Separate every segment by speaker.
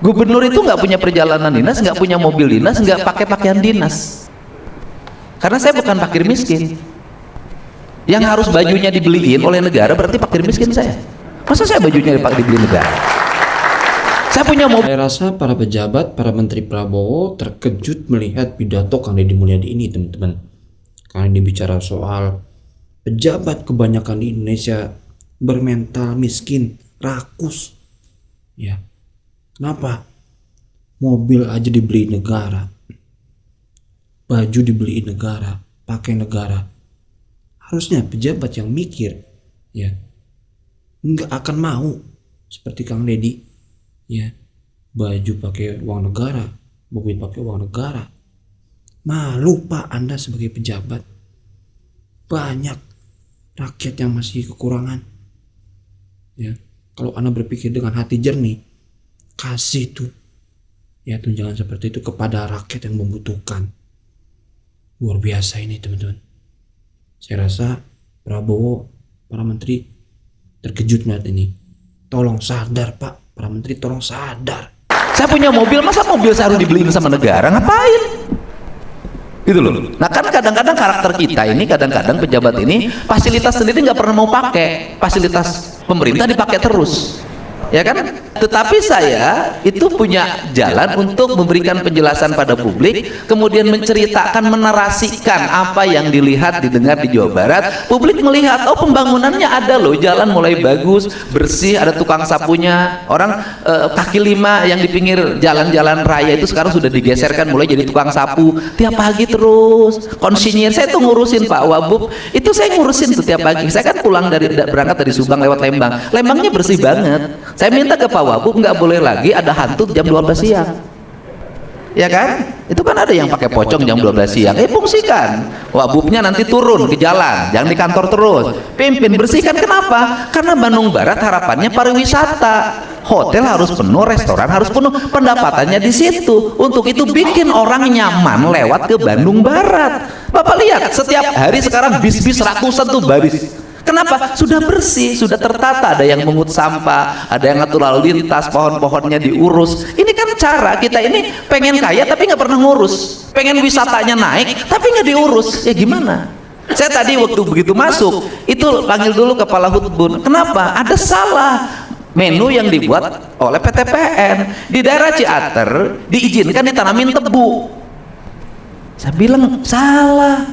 Speaker 1: Gubernur itu nggak punya perjalanan dinas, nggak punya mobil dinas, nggak pakai pakaian dinas. Karena saya bukan fakir miskin. Yang harus bajunya dibeliin oleh negara berarti fakir miskin saya. Masa saya bajunya dibeli negara? Saya punya mobil.
Speaker 2: Saya rasa para pejabat, para menteri Prabowo terkejut melihat pidato Kang Deddy Mulyadi ini, teman-teman. Karena dia bicara soal pejabat kebanyakan di Indonesia bermental miskin, rakus. Ya. Kenapa? Mobil aja dibeli negara. Baju dibeli negara, pakai negara. Harusnya pejabat yang mikir, ya, nggak akan mau seperti Kang Deddy, ya, baju pakai uang negara, mobil pakai uang negara. Malu Pak Anda sebagai pejabat. Banyak rakyat yang masih kekurangan. Ya, kalau Anda berpikir dengan hati jernih, kasih tuh, ya, tunjangan seperti itu kepada rakyat yang membutuhkan. Luar biasa ini, teman-teman. Saya rasa Prabowo, para menteri terkejut melihat ini. Tolong sadar Pak, para menteri tolong sadar.
Speaker 1: Saya punya mobil, masa mobil saya harus dibeliin sama negara? Ngapain? Gitu loh. Nah kan kadang-kadang karakter kita ini, kadang-kadang pejabat ini fasilitas sendiri nggak pernah mau pakai, fasilitas pemerintah dipakai terus, ya kan? Tetapi saya itu punya jalan untuk memberikan penjelasan pada publik, kemudian menceritakan, menarasikan apa yang dilihat, didengar di Jawa Barat. Publik melihat, oh pembangunannya ada loh, jalan mulai bagus, bersih, ada tukang sapunya. Orang kaki lima yang di pinggir jalan-jalan raya itu sekarang sudah digeserkan, mulai jadi tukang sapu tiap pagi terus. Konsinyir saya tuh ngurusin Pak Wabub, itu saya ngurusin tuh tiap pagi. Saya kan pulang berangkat dari Subang lewat Lembang. Lembangnya bersih banget. Saya minta ke Pak Wabub nggak boleh lagi ada hantu jam 12 siang, ya kan? Itu kan ada yang pakai pocong jam 12 siang, fungsikan. Wabubnya nanti turun ke jalan, jangan di kantor terus. Pimpin, bersihkan. Kenapa? Karena Bandung Barat harapannya pariwisata, hotel harus penuh, restoran harus penuh, pendapatannya di situ. Untuk itu bikin orang nyaman lewat ke Bandung Barat. Bapak lihat setiap hari sekarang bis-bis ratusan tuh baris. Kenapa? Sudah bersih, sudah tertata, ada yang mengut sampah, ada yang ngatur lalu lintas, pohon-pohonnya diurus. Ini kan cara kita ini pengen kaya tapi nggak pernah ngurus, pengen wisatanya naik tapi nggak diurus. Ya gimana? Saya tadi waktu begitu masuk itu panggil dulu kepala Hutbun. Kenapa? Ada salah menu yang dibuat oleh PTPN di daerah Ciater, diizinkan ditanamin tebu. Saya bilang salah,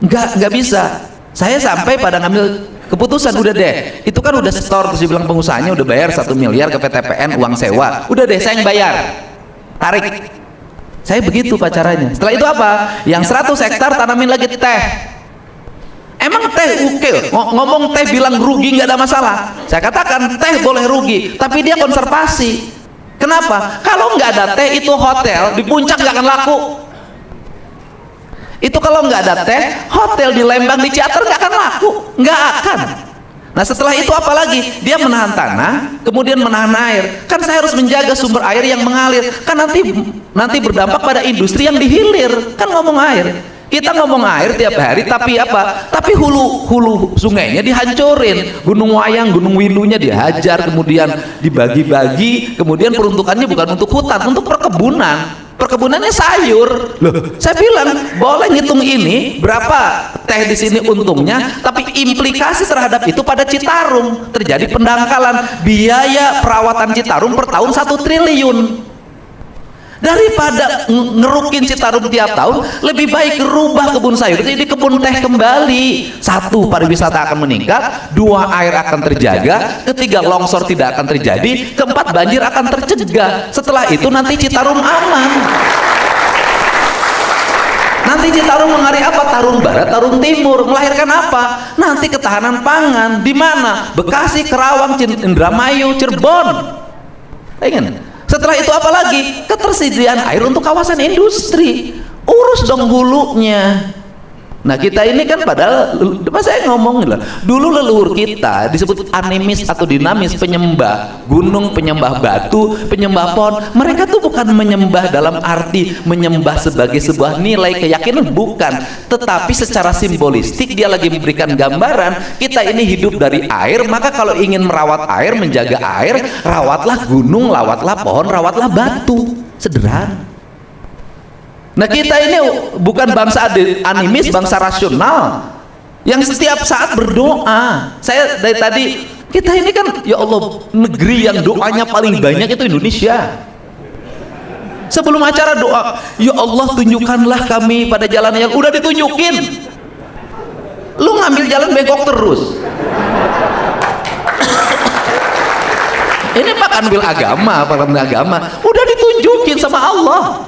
Speaker 1: nggak bisa. Saya sampai pada ngambil keputusan, udah deh, itu kan udah store, terus dibilang pengusahanya udah bayar 1 miliar ke PTPN uang sewa, udah deh saya yang bayar, tarik. Saya begitu pacarannya. Setelah itu apa? Yang 100 hektar tanamin lagi teh. Emang teh oke? Ngomong teh bilang rugi nggak ada masalah. Saya katakan teh boleh rugi, tapi dia konservasi. Kenapa? Kalau nggak ada teh itu hotel di puncak nggak akan laku. Itu kalau nggak ada teh, hotel di Lembang, di Ciater nggak akan laku, nggak akan. Nah setelah itu apalagi? Dia menahan tanah, kemudian menahan air. Kan saya harus menjaga sumber air yang mengalir. Kan nanti berdampak pada industri yang dihilir. Kan ngomong air. Kita ngomong air tiap hari, tapi apa? Tapi hulu sungainya dihancurin. Gunung Wayang, Gunung Wilunya dihajar, kemudian dibagi-bagi, kemudian peruntukannya bukan untuk hutan, untuk perkebunan. Perkebunannya sayur. Loh, saya bilang boleh ngitung ini berapa teh di sini untungnya, tapi implikasi terhadap itu pada Citarum terjadi pendangkalan. Biaya perawatan Citarum per tahun 1 triliun. Daripada ngerukin Citarum tiap tahun, lebih baik rubah kebun sayur jadi kebun teh kembali. 1, pariwisata akan meningkat, 2, air akan terjaga, 3, longsor tidak akan terjadi, 4, banjir akan tercegah. Setelah itu nanti Citarum aman. Nanti Citarum mengalir apa? Tarung Barat, Tarung Timur, melahirkan apa? Nanti ketahanan pangan. Di mana? Bekasi, Kerawang, Indramayu, Cirebon. Ingin? Setelah itu apa lagi? Ketersediaan air untuk kawasan industri. Urus dong hulunya. Nah kita ini kan padahal, saya ngomong lah, dulu leluhur kita disebut animis atau dinamis, penyembah gunung, penyembah batu, penyembah pohon. Mereka tuh bukan menyembah dalam arti menyembah sebagai sebuah nilai keyakinan, bukan. Tetapi secara simbolistik dia lagi memberikan gambaran, kita ini hidup dari air, maka kalau ingin merawat air, menjaga air, rawatlah gunung, rawatlah pohon, rawatlah batu. Sederhana. Nah kita ini bukan bangsa animis, bangsa rasional yang setiap saat berdoa. Saya dari tadi, kita ini kan ya Allah, negeri yang doanya paling banyak itu Indonesia. Sebelum acara doa, ya Allah tunjukkanlah kami pada jalan yang udah ditunjukin. Lu ngambil jalan bengkok terus. Ini pak ambil agama udah ditunjukin sama Allah,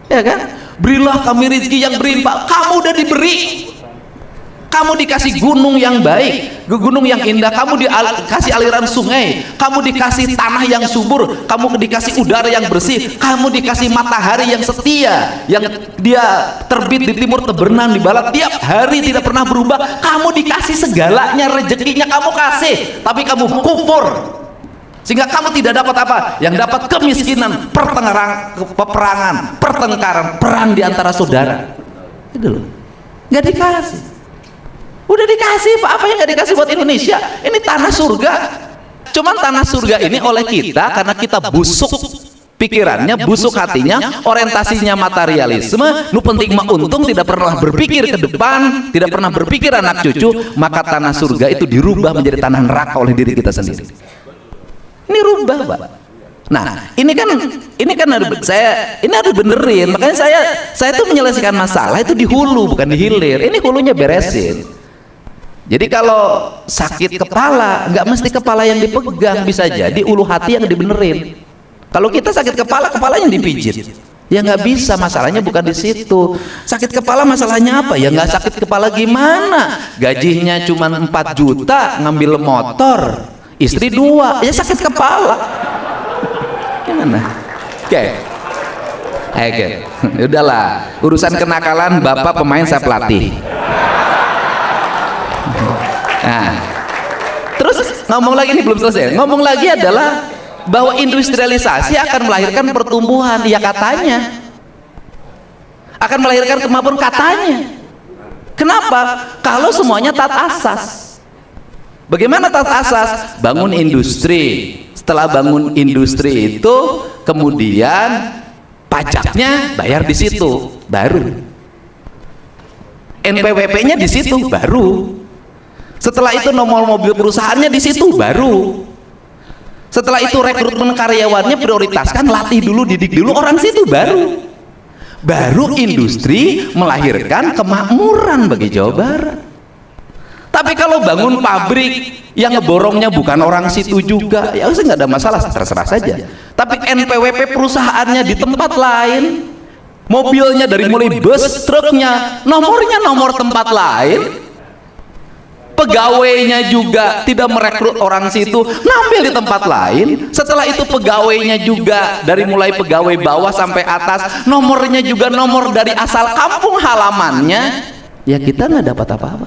Speaker 1: ya kan? Berilah kami rezeki yang berlimpah. Kamu udah diberi, kamu dikasih gunung yang baik, gunung yang indah, kamu dikasih aliran sungai, kamu dikasih tanah yang subur, kamu dikasih udara yang bersih, kamu dikasih matahari yang setia, yang dia terbit di timur tebernan di barat tiap hari tidak pernah berubah. Kamu dikasih segalanya, rezekinya kamu kasih, tapi kamu kufur sehingga kamu tidak dapat apa? Yang dapat kemiskinan, peperangan, pertengkaran, perang di antara saudara. Itu loh, nggak dikasih. Udah dikasih Pak, apa yang nggak dikasih buat Indonesia? Ini tanah surga. Cuman tanah surga ini oleh kita karena kita busuk pikirannya, busuk hatinya, orientasinya materialisme, nu penting mah untung, tidak pernah berpikir ke depan, tidak pernah berpikir anak cucu, maka tanah surga itu dirubah menjadi tanah neraka oleh diri kita sendiri. Ini rubah Pak. Nah ini kan harus harus benerin. Makanya saya tuh menyelesaikan masalah itu di hulu bukan di hilir. Ini hulunya beresin. Jadi kalau sakit kepala nggak mesti kepala yang dipegang, bisa jadi ulu hati yang dibenerin. Kalau kita sakit kepala, kepalanya dipijit, ya nggak bisa. Masalahnya bukan di situ. Sakit kepala masalahnya apa? Ya nggak sakit kepala gimana? Gajinya cuma 4 juta, ngambil motor, istri 2, ya sakit kepala. Gimana? Oke. Udahlah, urusan kenakalan bapak pemain, saya pelatih. Nah, terus ngomong lagi, ini belum selesai. Ngomong lagi adalah bahwa industrialisasi akan melahirkan pertumbuhan. Ya katanya akan melahirkan kemampuan, katanya. Kenapa? Kalau semuanya taat asas. Bagaimana taat asas? Bangun industri. Setelah bangun industri itu, kemudian pajaknya bayar di situ, baru NPWP-nya di situ, baru. Setelah itu nomor mobil perusahaannya di situ, baru. Setelah itu rekrutmen karyawannya prioritaskan, latih dulu, didik dulu orang situ, baru industri melahirkan kemakmuran bagi Jawa Barat. Tapi kalau bangun pabrik yang ngeborongnya bukan orang situ juga, ya usah, nggak ada masalah, terserah saja. Tapi NPWP perusahaannya di tempat lain, mobilnya dari mulai bus, truknya, nomornya nomor tempat lain, pegawainya juga tidak merekrut orang situ, ngambil di tempat lain. Setelah itu pegawainya juga dari mulai pegawai bawah sampai atas, nomornya juga nomor dari asal kampung halamannya. Ya kita nggak dapat apa-apa.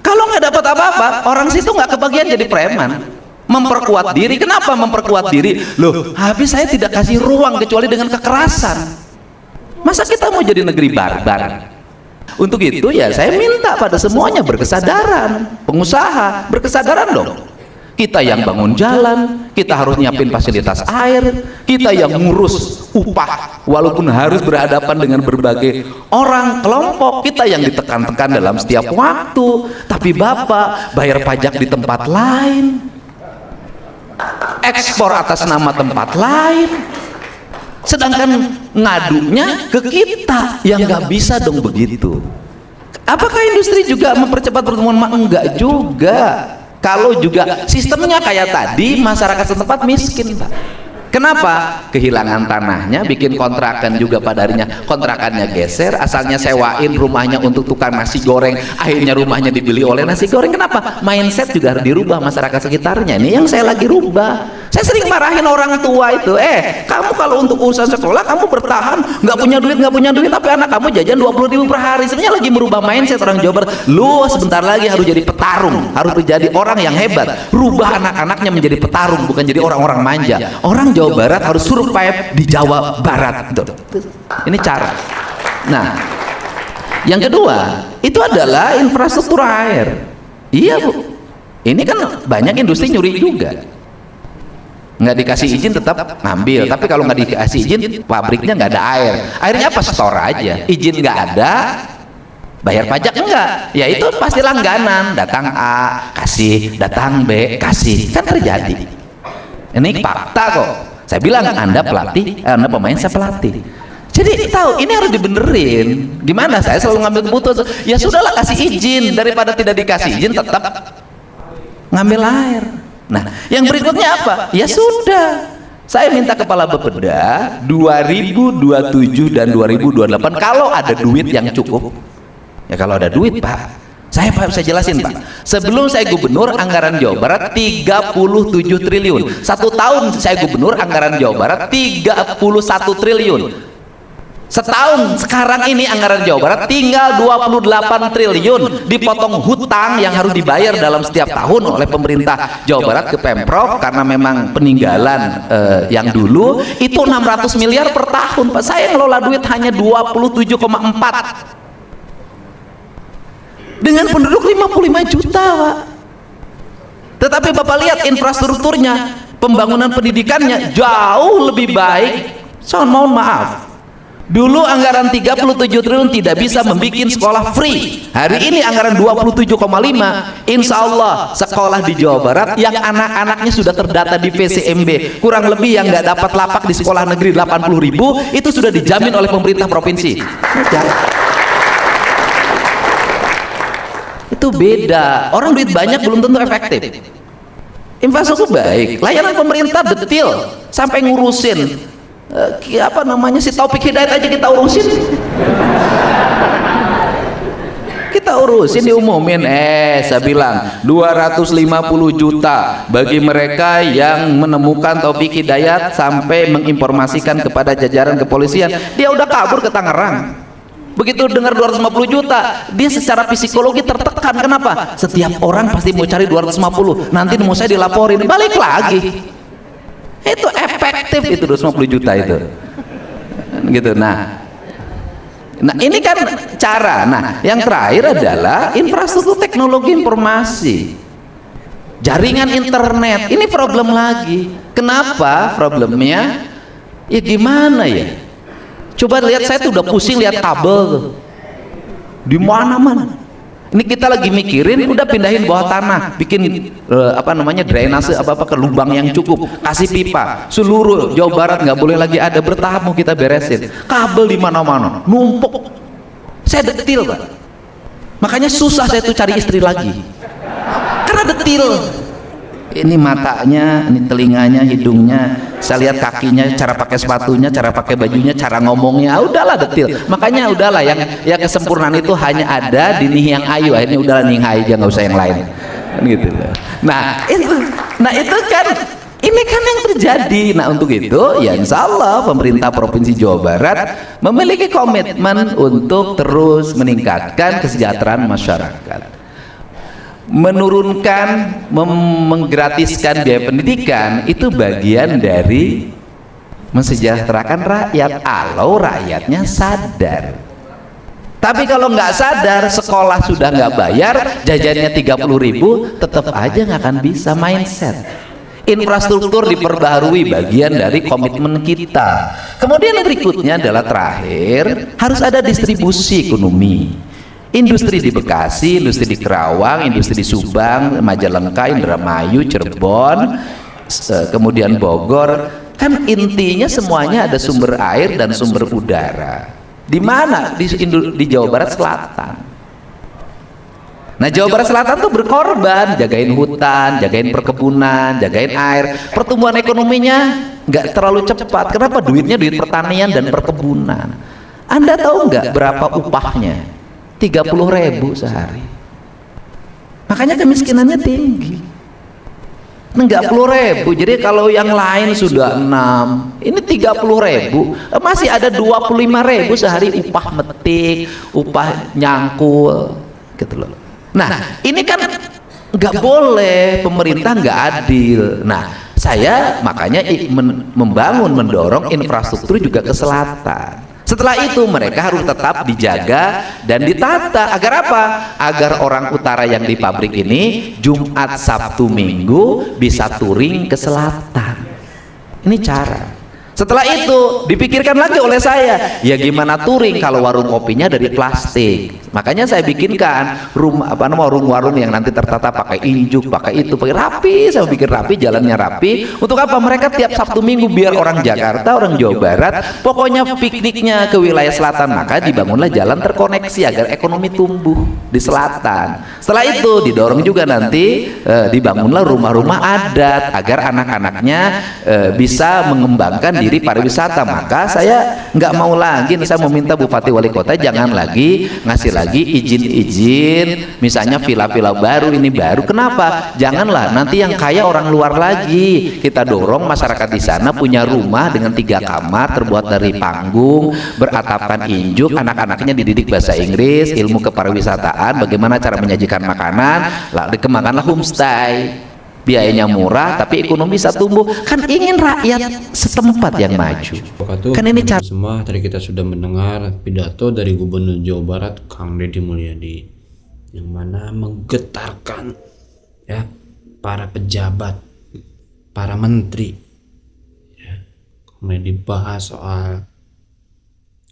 Speaker 1: Kalau nggak dapat apa-apa, orang situ nggak kebagian jadi preman, memperkuat diri. Kenapa memperkuat diri? Loh, habis saya tidak kasih ruang kecuali dengan kekerasan. Masa kita mau jadi negeri barbar? Untuk itu ya saya minta pada semuanya berkesadaran. Pengusaha berkesadaran dong. Kita yang bangun jalan, kita harus nyiapin fasilitas air, kita yang ngurus upah walaupun harus berhadapan dengan berbagai orang, kelompok, kita yang ditekan-tekan dalam setiap waktu. Tapi Bapak bayar pajak di tempat lain, ekspor atas nama tempat lain, sedangkan ngadunya ke kita. Yang nggak bisa dong begitu. Apakah industri juga mempercepat pertumbuhan? Enggak juga. Kalau juga sistemnya kayak tadi, masyarakat setempat miskin Pak. Kenapa? Kehilangan tanahnya, bikin kontrakan juga padanya, kontrakannya geser, asalnya sewain rumahnya untuk tukang nasi goreng, akhirnya rumahnya dibeli oleh nasi goreng. Kenapa? Mindset juga harus dirubah masyarakat sekitarnya. Ini yang saya lagi rubah. Saya sering marahin orang tua itu, kamu kalau untuk urusan sekolah kamu bertahan, nggak punya duit, tapi anak kamu jajan 20.000 per hari. Sebenarnya lagi merubah mindset orang Jawa Barat. Lu sebentar lagi harus jadi petarung, harus menjadi orang yang hebat. Rubah anak-anaknya menjadi petarung, bukan jadi orang-orang manja. Orang Jawa Barat harus survive di Jawa Barat. Ini cara. Nah, yang kedua itu adalah infrastruktur air. Iya Bu, ini kan banyak industri nyuri juga, nggak dikasih izin tetap ngambil, tapi kalau nggak dikasih izin pabriknya nggak ada air. Airnya apa? Store aja. Izin nggak ada, bayar pajak enggak, ya itu pasti langganan. Datang A kasih, datang B kasih, kan terjadi. Ini fakta kok. Saya bilang Anda pelatih, Anda pemain, saya pelatih. Jadi tahu ini harus dibenerin. Gimana? Saya selalu ngambil keputusan. Ya sudahlah, kasih izin daripada tidak dikasih izin tetap ngambil air. Nah, yang berikutnya apa? Ya sudah. Saya minta kepala Bapeda 2027 dan 2028 kalau ada duit yang cukup. Ya kalau ada duit, Pak. Saya jelasin, Pak. Sebelum saya gubernur, anggaran Jawa Barat 37 triliun. 1 tahun saya gubernur, anggaran Jawa Barat 31 triliun. Setahun sekarang ini anggaran Jawa Barat tinggal 28 triliun, dipotong hutang yang harus dibayar dalam setiap tahun oleh pemerintah Jawa Barat ke Pemprov karena memang peninggalan yang dulu itu 600 miliar per tahun, Pak. Saya ngelola duit hanya 27,4 dengan penduduk 55 juta, Pak. Tetapi Bapak lihat infrastrukturnya, pembangunan pendidikannya jauh lebih baik. So, mohon maaf, dulu anggaran 37 triliun tidak bisa membuat sekolah free. Hari ini anggaran 27,5. Insya Allah sekolah di Jawa Barat yang anak-anaknya sudah terdata di VCMB, kurang lebih yang nggak dapat lapak di sekolah negeri 80.000 itu sudah dijamin oleh pemerintah provinsi. Itu beda. Orang duit banyak belum tentu efektif. Infrastruktur baik, layanan pemerintah detil sampai ngurusin apa namanya si Taufik Hidayat aja kita urusin. Kita urusin, diumumin. Saya bilang 250 juta bagi mereka yang menemukan Taufik Hidayat sampai menginformasikan kepada jajaran kepolisian. Dia udah kabur ke Tangerang. Begitu dengar 250 juta, dia secara psikologi tertekan. Kenapa? Setiap orang pasti mau cari 250. Nanti mau saya dilaporin, balik lagi. Itu efektif itu 250 juta itu. Gitu. Nah, ini kan cara. Nah, yang terakhir adalah infrastruktur teknologi informasi. Jaringan internet. Ini problem lagi. Kenapa problemnya? Ya gimana ya? Coba lihat, saya tuh udah pusing lihat kabel di mana-mana. Ini kita lagi mikirin udah pindahin bawah tanah, bikin apa namanya drainase apa ke lubang yang cukup, kasih pipa seluruh Jawa Barat, nggak boleh lagi ada, bertahap mau kita beresin. Kabel di mana-mana numpuk. Saya detil, Pak. Makanya susah saya tuh cari istri lagi karena detil. Ini matanya, ini telinganya, hidungnya, saya lihat kakinya, cara pakai sepatunya, cara pakai bajunya, cara ngomongnya, udahlah detil. Makanya udahlah yang kesempurnaan itu hanya ada di Nih Yang Ayu. Akhirnya udahlah Nih Yang Ayu aja, nggak usah yang lain. Kan gitu. Nah itu kan ini kan yang terjadi. Nah untuk itu ya insya Allah pemerintah Provinsi Jawa Barat memiliki komitmen untuk terus meningkatkan kesejahteraan masyarakat. Menurunkan, menggratiskan biaya pendidikan itu bagian dari mensejahterakan rakyat kalau rakyatnya sadar. Tapi kalau nggak sadar, sekolah sudah nggak bayar, jajannya 30.000, tetap aja nggak akan bisa mindset. Infrastruktur diperbaharui, bagian dari komitmen kita. Kemudian berikutnya adalah terakhir, harus ada distribusi ekonomi. Industri di Bekasi, industri di Kerawang, industri di Subang, Majalengka, Indramayu, Cirebon, kemudian Bogor. Kan intinya semuanya ada sumber air dan sumber udara. Di mana? Di Jawa Barat Selatan. Nah Jawa Barat Selatan tuh berkorban, jagain hutan, jagain perkebunan, jagain air. Pertumbuhan ekonominya nggak terlalu cepat. Kenapa? Duitnya duit pertanian dan perkebunan. Anda tahu nggak berapa upahnya? 30.000 sehari. Makanya kemiskinannya tinggi. 30.000. Jadi kalau yang lain sudah 6, ini 30.000, masih ada 25.000 sehari upah metik, upah nyangkul, gitu loh. Nah, ini kan nggak boleh, pemerintah nggak adil. Nah, saya makanya mendorong infrastruktur juga ke selatan. Setelah itu mereka harus tetap dijaga dan ditata. Agar apa? Agar orang utara yang di pabrik ini Jumat, Sabtu, Minggu bisa touring ke selatan. Ini cara. Setelah itu dipikirkan lagi oleh saya, ya gimana touring kalau warung kopinya dari plastik. Makanya saya bikinkan warung-warung yang nanti tertata pakai injuk, pakai itu, pakai rapi. Saya bikin rapi, jalannya rapi. Untuk apa? Mereka tiap Sabtu Minggu biar orang Jakarta, orang Jawa Barat, pokoknya pikniknya ke wilayah selatan. Maka dibangunlah jalan terkoneksi agar ekonomi tumbuh di selatan. Setelah itu didorong juga nanti dibangunlah rumah-rumah adat agar anak-anaknya bisa mengembangkan diri pariwisata. Maka saya nggak mau lagi, saya meminta Bupati Wali Kota jangan lagi ngasih lagi izin-izin, misalnya villa-villa baru ini baru. Kenapa? Janganlah nanti yang kaya orang luar lagi. Kita dorong masyarakat di sana punya rumah dengan 3 kamar terbuat dari panggung, beratapkan injuk, anak-anaknya dididik bahasa Inggris, ilmu kepariwisataan, bagaimana cara menyajikan makanan, lalu dikembangkanlah homestay. Biayanya murah tapi ekonomi bisa tumbuh. Kan ingin rakyat setempat yang maju. Kan ini cara.
Speaker 2: Semua tadi kita sudah mendengar pidato dari Gubernur Jawa Barat Kang Deddy Mulyadi yang mana menggetarkan ya para pejabat, para menteri. Ya, kemudian dibahas soal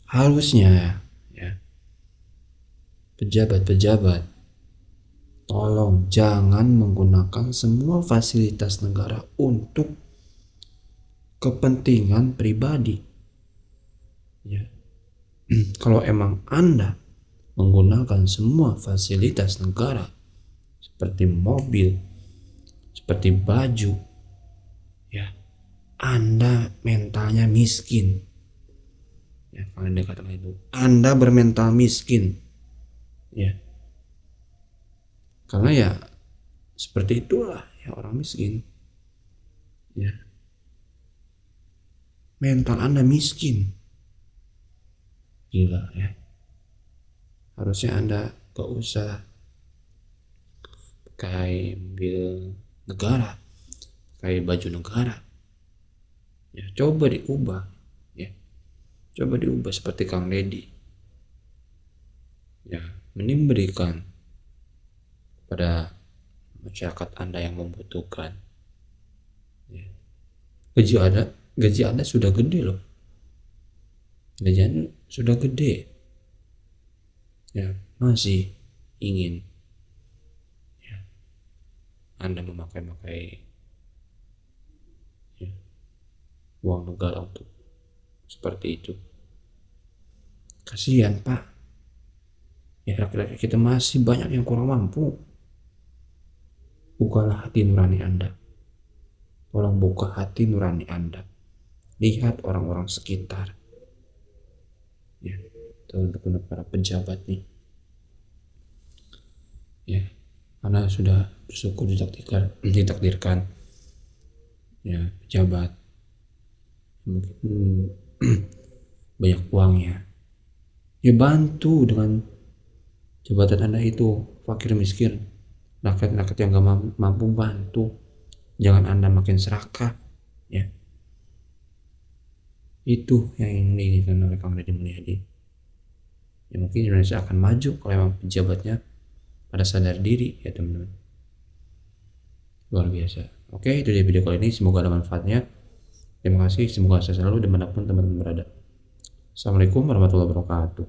Speaker 2: harusnya ya pejabat-pejabat tolong jangan menggunakan semua fasilitas negara untuk kepentingan pribadi. Ya. Kalau emang Anda menggunakan semua fasilitas negara seperti mobil, seperti baju, ya, Anda mentalnya miskin. Ya, kalau Anda katakan itu, Anda bermental miskin. Ya. Karena ya seperti itulah ya orang miskin. Ya. Mental Anda miskin. Gila ya. Harusnya Anda gak usah pakai mobil negara, pakai baju negara. Ya, coba diubah. Ya. Coba diubah seperti Kang Deddy. Ya, mending berikan pada masyarakat Anda yang membutuhkan. Ya. Gaji Anda sudah gede loh. Gaji Anda sudah gede. Ya, masih ingin ya, Anda memakai ya, uang negara untuk seperti itu. Kasihan Pak. Ya, rakyat kita masih banyak yang kurang mampu. Bukalah hati nurani Anda. Tolong buka hati nurani Anda. Lihat orang-orang sekitar. Ya, untuk para pejabat nih. Ya, Anda sudah bersyukur ditakdirkan. Ya, pejabat mungkin banyak uangnya. Ya, bantu dengan jabatan Anda itu fakir miskin. Rakyat-rakyat yang gak mampu bantu. Jangan Anda makin serakah. Ya. Itu yang diinginkan oleh Kang Deddy Mulyadi. Ya, mungkin Indonesia akan maju kalau memang pejabatnya pada sadar diri ya teman-teman. Luar biasa. Oke, itu dia video kali ini. Semoga ada manfaatnya. Terima kasih. Semoga saya selalu dimanapun teman-teman berada. Assalamualaikum warahmatullahi wabarakatuh.